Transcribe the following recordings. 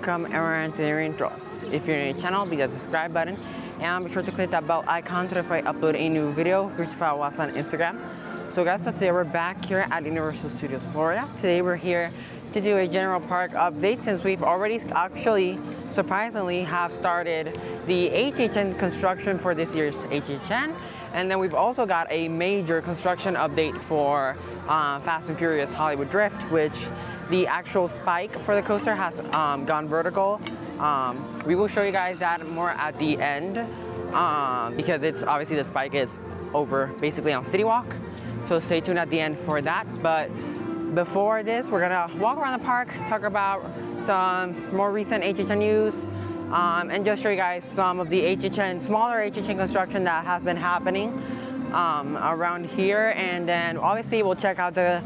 welcome everyone to the Truss. If you're new to the channel, be that subscribe button and be sure to click that bell icon to notify I upload a new video. Be sure to follow us on Instagram. So guys, so today we're back here at Universal Studios Florida. Today we're here to do a general park update since we've already actually surprisingly have started the HHN construction for this year's HHN, and then we've also got a major construction update for Fast and Furious Hollywood Drift, which the actual spike for the coaster has gone vertical. We will show you guys that more at the end because it's obviously the spike is over basically on City Walk. So stay tuned at the end for that. But before this, we're gonna walk around the park, talk about some more recent HHN news, and just show you guys some of the smaller HHN construction that has been happening around here. And then obviously we'll check out the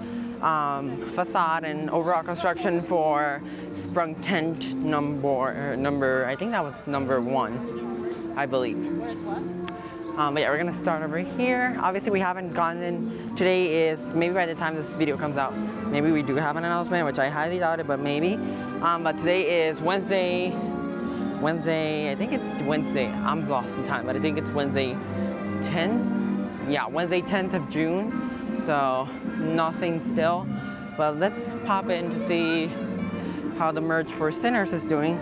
facade and overall construction for sprung tent number, I think that was number 1, I believe. But yeah, we're gonna start over here. Obviously we haven't gone in. Today is, maybe by the time this video comes out, maybe we do have an announcement, which I highly doubt it, but maybe. But today is Wednesday, I think it's Wednesday. I'm lost in time, but I think it's Wednesday 10. Yeah, Wednesday 10th of June. So nothing still. But let's pop in to see how the merge for Sinners is doing.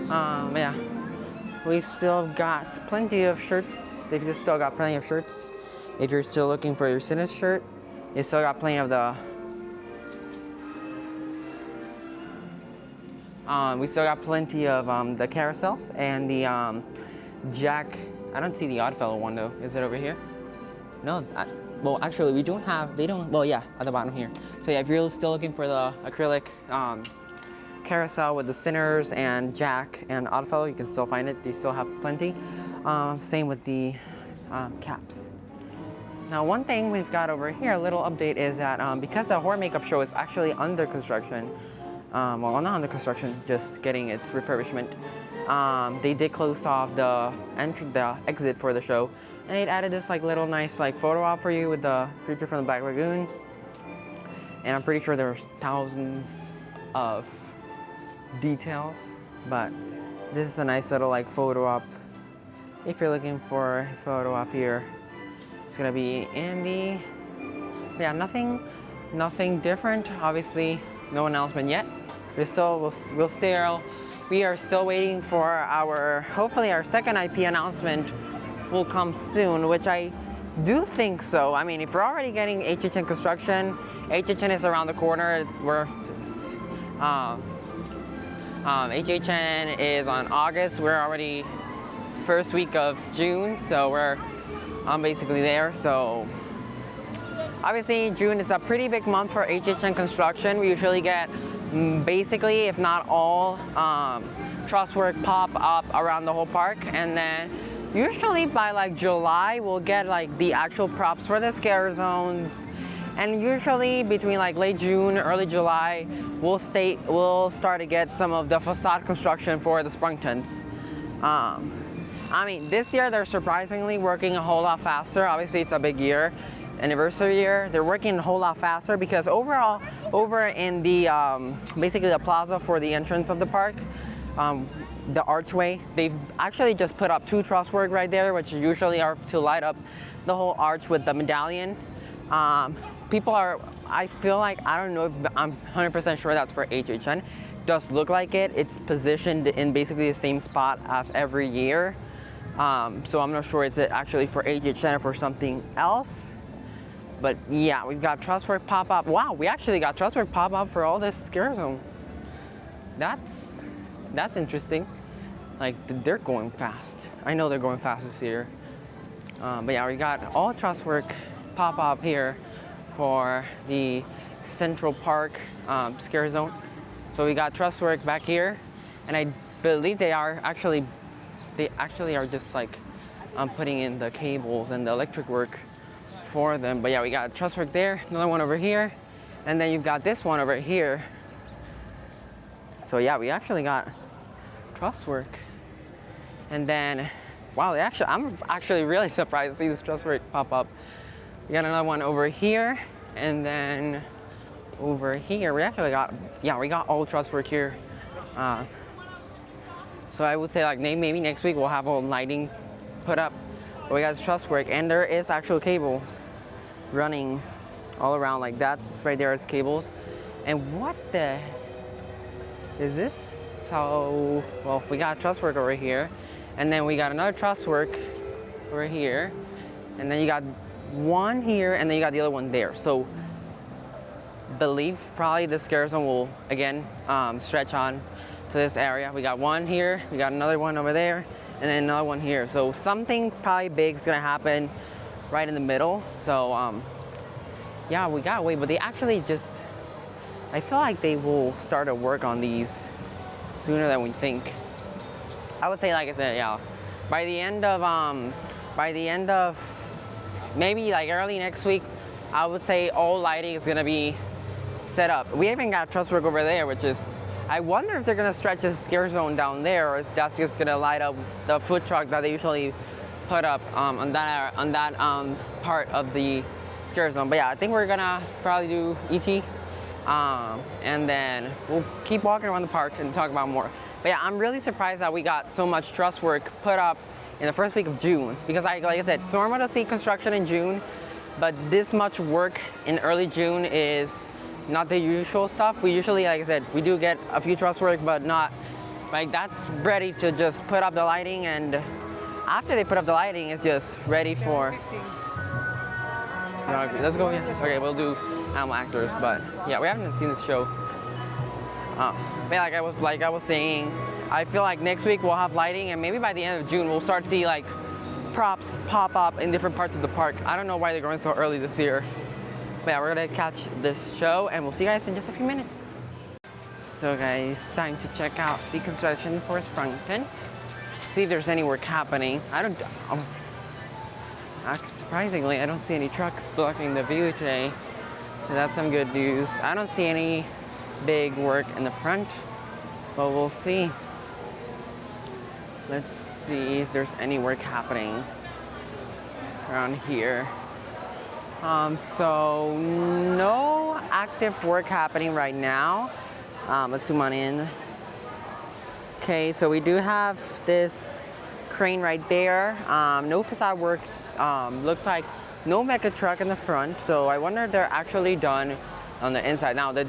But yeah. We've still got plenty of shirts. They've just still got plenty of shirts. If you're still looking for your Sinners shirt, you still got plenty of the. We still got plenty of the carousels and the Jack. I don't see the Oddfellow one though. Is it over here? No. Well, actually, we don't have. They don't. Well, yeah, at the bottom here. So yeah, if you're still looking for the acrylic. Carousel with the Sinners and Jack and Oddfellow, you can still find it. They still have plenty. Same with the caps. Now, one thing we've got over here, a little update, is that because the horror makeup show is actually under construction, well, not under construction, just getting its refurbishment. They did close off the exit for the show, and they added this like little nice like photo op for you with the creature from the Black Lagoon. And I'm pretty sure there's thousands of details, but this is a nice little like photo op. If you're looking for a photo op here, it's gonna be in the, yeah, nothing different. Obviously, no announcement yet. We are still waiting for hopefully our second IP announcement will come soon, which I do think so. I mean, if we're already getting HHN construction, HHN is around the corner. HHN is on August. We're already first week of June, so we're basically there. So obviously June is a pretty big month for HHN construction. We usually get basically, if not all, truss work pop up around the whole park, and then usually by like July we'll get like the actual props for the scare zones. And usually between like late June, early July, we'll start to get some of the facade construction for the sprung tents. I mean, this year they're surprisingly working a whole lot faster. Obviously it's a big year, anniversary year. They're working a whole lot faster because overall, over in the, basically the plaza for the entrance of the park, the archway, they've actually just put up 2 truss work right there, which usually are to light up the whole arch with the medallion. People are, I feel like, I don't know if I'm 100% sure that's for HHN. Does look like it. It's positioned in basically the same spot as every year. So I'm not sure it's actually for HHN or for something else. But yeah, we've got truss work pop up. Wow, we actually got truss work pop up for all this scare zone. That's interesting. Like, they're going fast. I know they're going fast this year. But yeah, we got all truss work pop up here for the Central Park scare zone. So we got truss work back here, and I believe they actually are just like putting in the cables and the electric work for them. But yeah, we got truss work there, another one over here, and then you've got this one over here. So yeah, we actually got truss work. And then, wow, I'm actually really surprised to see this truss work pop up. We got another one over here, and then over here we actually got, yeah, we got all truss work here So I would say like maybe next week we'll have all lighting put up. But we got truss work, and there is actual cables running all around like that. It's right there, it's cables. And what the is this? So, well, we got truss work over here, and then we got another truss work over here, and then you got one here, and then you got the other one there. So, believe probably the scare zone will again stretch on to this area. We got one here, we got another one over there, and then another one here. So something probably big is gonna happen right in the middle. So yeah, we gotta wait, but they actually just, I feel like they will start to work on these sooner than we think. I would say, like I said, yeah, by the end of maybe like early next week, I would say all lighting is gonna be set up. We even got truss work over there, which is, I wonder if they're gonna stretch the scare zone down there, or if that's just gonna light up the food truck that they usually put up on that part of the scare zone. But yeah, I think we're gonna probably do ET, and then we'll keep walking around the park and talk about more. But yeah, I'm really surprised that we got so much truss work put up in the first week of June, because like I said, it's normal to see construction in June, but this much work in early June is not the usual stuff. We usually, like I said, we do get a few truss work, but not like that's ready to just put up the lighting, and after they put up the lighting, it's just ready for. Let's go here. Okay, we'll do animal actors, but yeah, we haven't seen this show. But like I was saying, I feel like next week we'll have lighting, and maybe by the end of June we'll start to see like props pop up in different parts of the park. I don't know why they're going so early this year. But yeah, we're gonna catch this show, and we'll see you guys in just a few minutes. So guys, time to check out the construction for Sprung-Tent. See if there's any work happening. Surprisingly, I don't see any trucks blocking the view today. So that's some good news. I don't see any big work in the front, but we'll see. Let's see if there's any work happening around here. So no active work happening right now. Let's zoom on in. Okay, so we do have this crane right there. No facade work. Looks like no mega truck in the front. So I wonder if they're actually done on the inside. Now the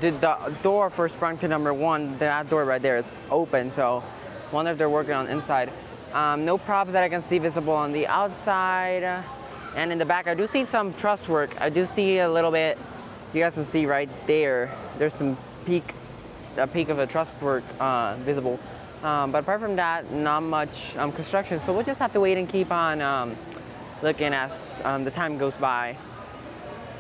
door for Sprung-Tent number 1, that door right there is open. So I wonder if they're working on the inside. No props that I can see visible on the outside. And in the back, I do see some truss work. I do see a little bit. You guys can see right there. There's some a peak of a truss work visible. But apart from that, not much construction. So we'll just have to wait and keep on looking as the time goes by.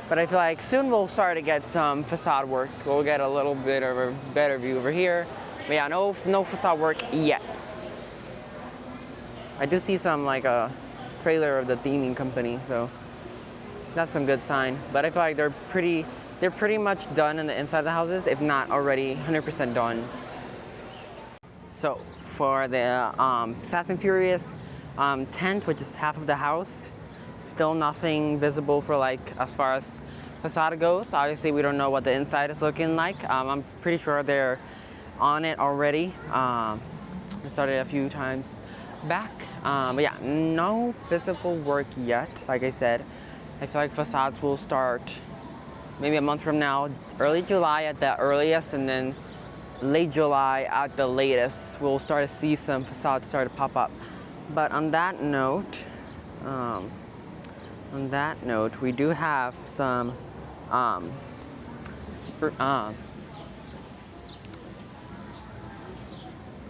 But I feel like soon we'll start to get some facade work. We'll get a little bit of a better view over here. But yeah, no facade work yet. I do see some like a trailer of the theming company, so that's some good sign. But I feel like they're pretty much done in the inside of the houses, if not already 100% done. So for the Fast and Furious tent, which is half of the house, still nothing visible for like as far as facade goes. Obviously we don't know what the inside is looking like. I'm pretty sure they're on it already. They started a few times back, but yeah, no visible work yet. Like I said, I feel like facades will start maybe a month from now, early July at the earliest, and then late July at the latest, we'll start to see some facades start to pop up. But on that note, we do have some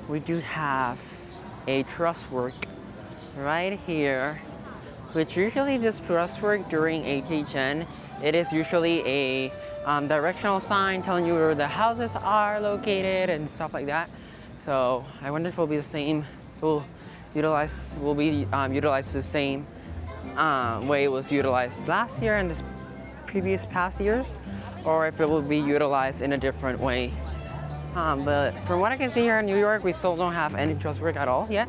we do have a truss work right here, which usually does truss work during HHN. It is usually a directional sign telling you where the houses are located and stuff like that. So I wonder if it'll be the same. Will be utilized the same way it was utilized last year and this previous past years, or if it will be utilized in a different way. But from what I can see here in New York, we still don't have any truss work at all yet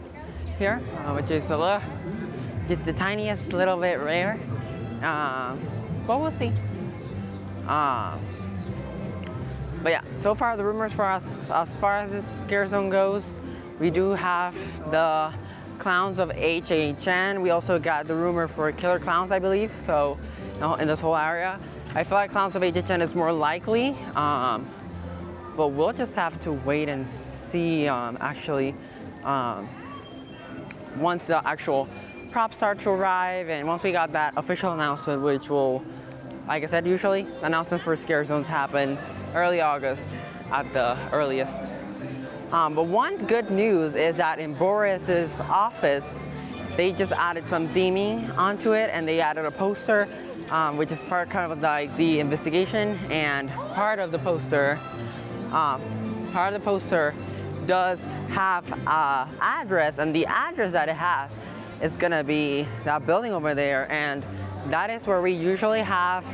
here, which is just the tiniest little bit rare. But we'll see. But yeah, so far the rumors for us, as far as this scare zone goes, we do have the clowns of HHN. We also got the rumor for killer clowns, I believe. So in this whole area, I feel like clowns of HHN is more likely. But we'll just have to wait and see. Once the actual props start to arrive, and once we got that official announcement, which will, like I said, usually announcements for scare zones happen early August at the earliest. But one good news is that in Boris's office, they just added some theming onto it, and they added a poster, which is part kind of like the investigation, and part of the poster does have an address, and the address that it has is gonna be that building over there, and that is where we usually have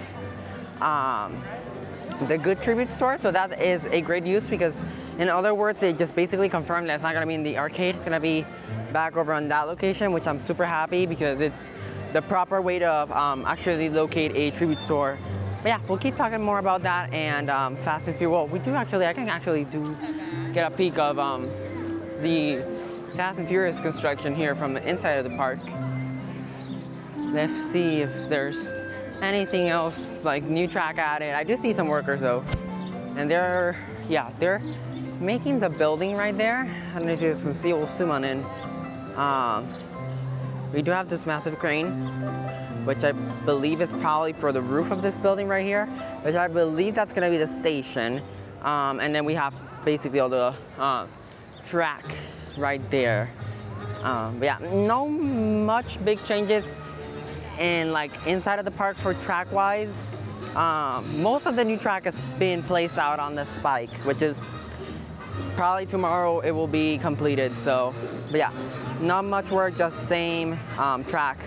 the Good Tribute store. So that is a great use, because in other words, it just basically confirmed that it's not gonna be in the arcade. It's gonna be back over on that location, which I'm super happy, because it's the proper way to actually locate a tribute store. But yeah, we'll keep talking more about that, and Fast and Furious. Well, I can actually get a peek of the Fast and Furious construction here from the inside of the park. Let's see if there's anything else, like new track added. I do see some workers though, and they're making the building right there. I don't know if you guys can see. We'll zoom on in. We do have this massive crane, which I believe is probably for the roof of this building right here, which I believe that's gonna be the station. And then we have basically all the track right there. But yeah, no much big changes in like inside of the park for track wise. Most of the new track has been placed out on the spike, which is probably tomorrow it will be completed. So, but yeah, not much work, just same track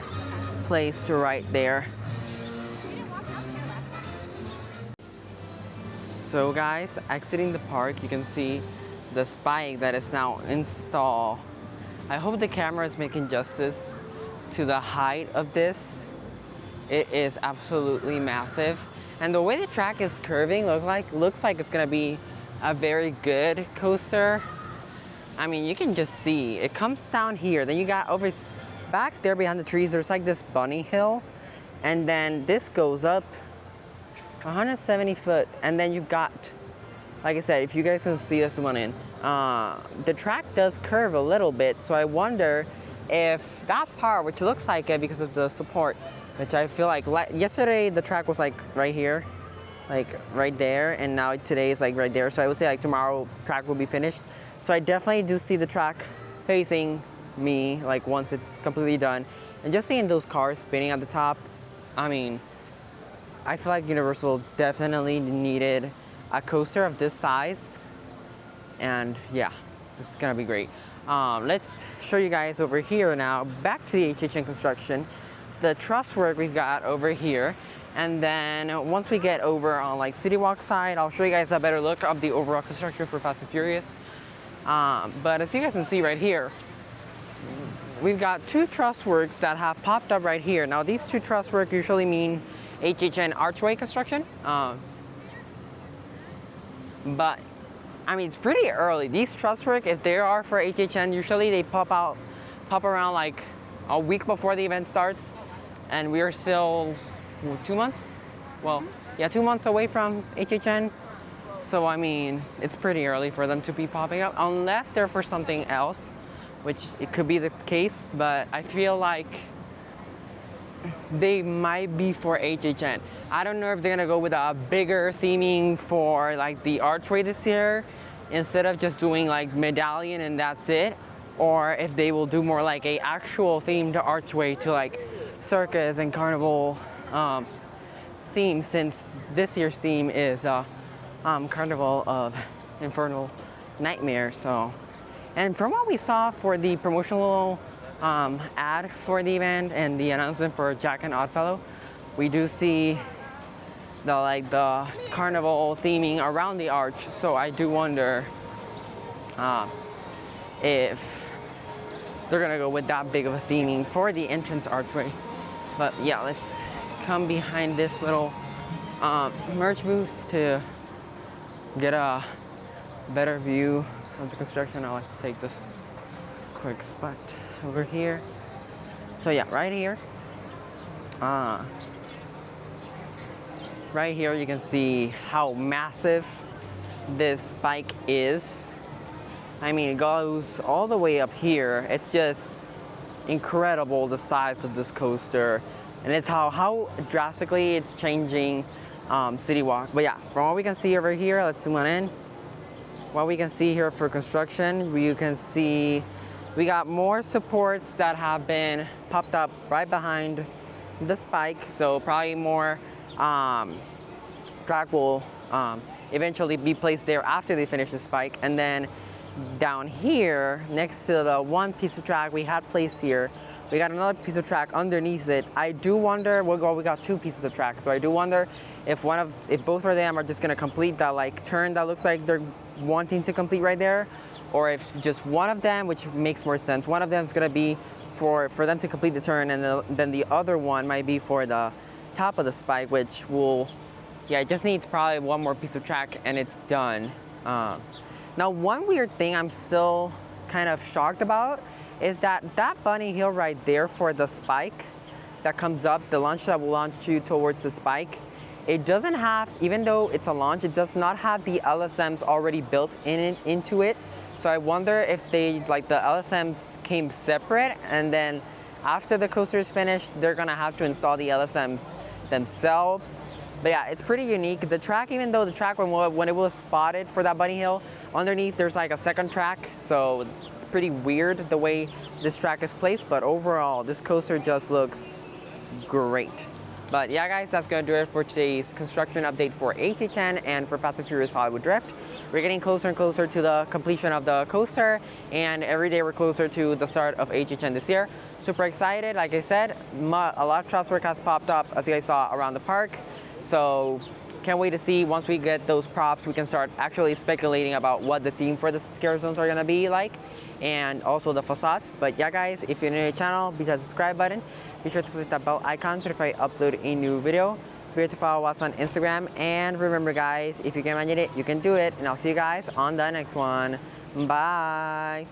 placed right there. So guys, exiting the park, you can see the spike that is now installed. I hope the camera is making justice to the height of this. It is absolutely massive. And the way the track is curving looks like it's gonna be a very good coaster. I mean, you can just see, it comes down here, then you got over back there behind the trees, there's like this bunny hill, and then this goes up 170 foot, and then you've got, like I said, if you guys can see this one in, the track does curve a little bit, so I wonder if that part, which looks like it because of the support, which I feel like yesterday the track was like right here, like right there, and now today is like right there, so I would say like tomorrow track will be finished. So I definitely do see the track facing me, like once it's completely done. And just seeing those cars spinning at the top, I mean, I feel like Universal definitely needed a coaster of this size. And yeah, this is gonna be great. Let's show you guys over here now, back to the HHN Construction, the truss work we've got over here. And then once we get over on like City Walk side, I'll show you guys a better look of the overall construction for Fast and Furious. But as you guys can see right here, we've got two truss works that have popped up right here. Now these two truss work usually mean HHN archway construction. But I mean, it's pretty early. These truss work, if they are for HHN, usually they pop around like a week before the event starts. And we are still 2 months? Well, yeah, 2 months away from HHN. So I mean, it's pretty early for them to be popping up, unless they're for something else, which it could be the case, but I feel like they might be for HHN. I don't know if they're gonna go with a bigger theming for like the archway this year, instead of just doing like medallion and that's it, or if they will do more like a actual themed archway to like circus and carnival theme, since this year's theme is Carnival of Infernal Nightmare. So, and from what we saw for the promotional ad for the event and the announcement for Jack and Oddfellow, we do see the carnival theming around the arch. So I do wonder if they're gonna go with that big of a theming for the entrance archway. But yeah, let's come behind this little merch booth to get a better view of the construction, I like to take this quick spot over here. So yeah, right here, you can see how massive this spike is. I mean, it goes all the way up here. It's just incredible, the size of this coaster, and it's how drastically it's changing City Walk. But yeah, from what we can see over here, let's zoom on in. What we can see here for construction, you can see we got more supports that have been popped up right behind the spike. So probably more track will eventually be placed there after they finish the spike. And then down here, next to the one piece of track we had placed here, we got another piece of track underneath it. I do wonder, we got two pieces of track, so I do wonder if both of them are just gonna complete that like turn that looks like they're wanting to complete right there, or if just one of them, which makes more sense, one of them is gonna be for them to complete the turn, and then the other one might be for the top of the spike, which will, yeah, it just needs probably one more piece of track and it's done. Now, one weird thing I'm still kind of shocked about is that bunny hill right there for the spike that comes up, the launch that will launch you towards the spike, it doesn't have, even though it's a launch, it does not have the LSMs already built into it. So I wonder if the LSMs came separate, and then after the coaster is finished, they're gonna have to install the LSMs themselves. But yeah, it's pretty unique. The track, even though the track when it was spotted for that bunny hill, underneath there's like a second track, so it's pretty weird the way this track is placed, but overall this coaster just looks great. But yeah guys, that's gonna do it for today's construction update for HHN and for Fast and Furious Hollywood Drift. We're getting closer and closer to the completion of the coaster, and every day we're closer to the start of HHN this year. Super excited. Like I said, a lot of truss work has popped up, as you guys saw, around the park. So can't wait to see, once we get those props, we can start actually speculating about what the theme for the scare zones are gonna be like, and also the facades. But yeah guys, if you're new to the channel, be sure to subscribe button. Be sure to click that bell icon so if I upload a new video. Be sure to follow us on Instagram. And remember guys, if you can manage it, you can do it. And I'll see you guys on the next one. Bye.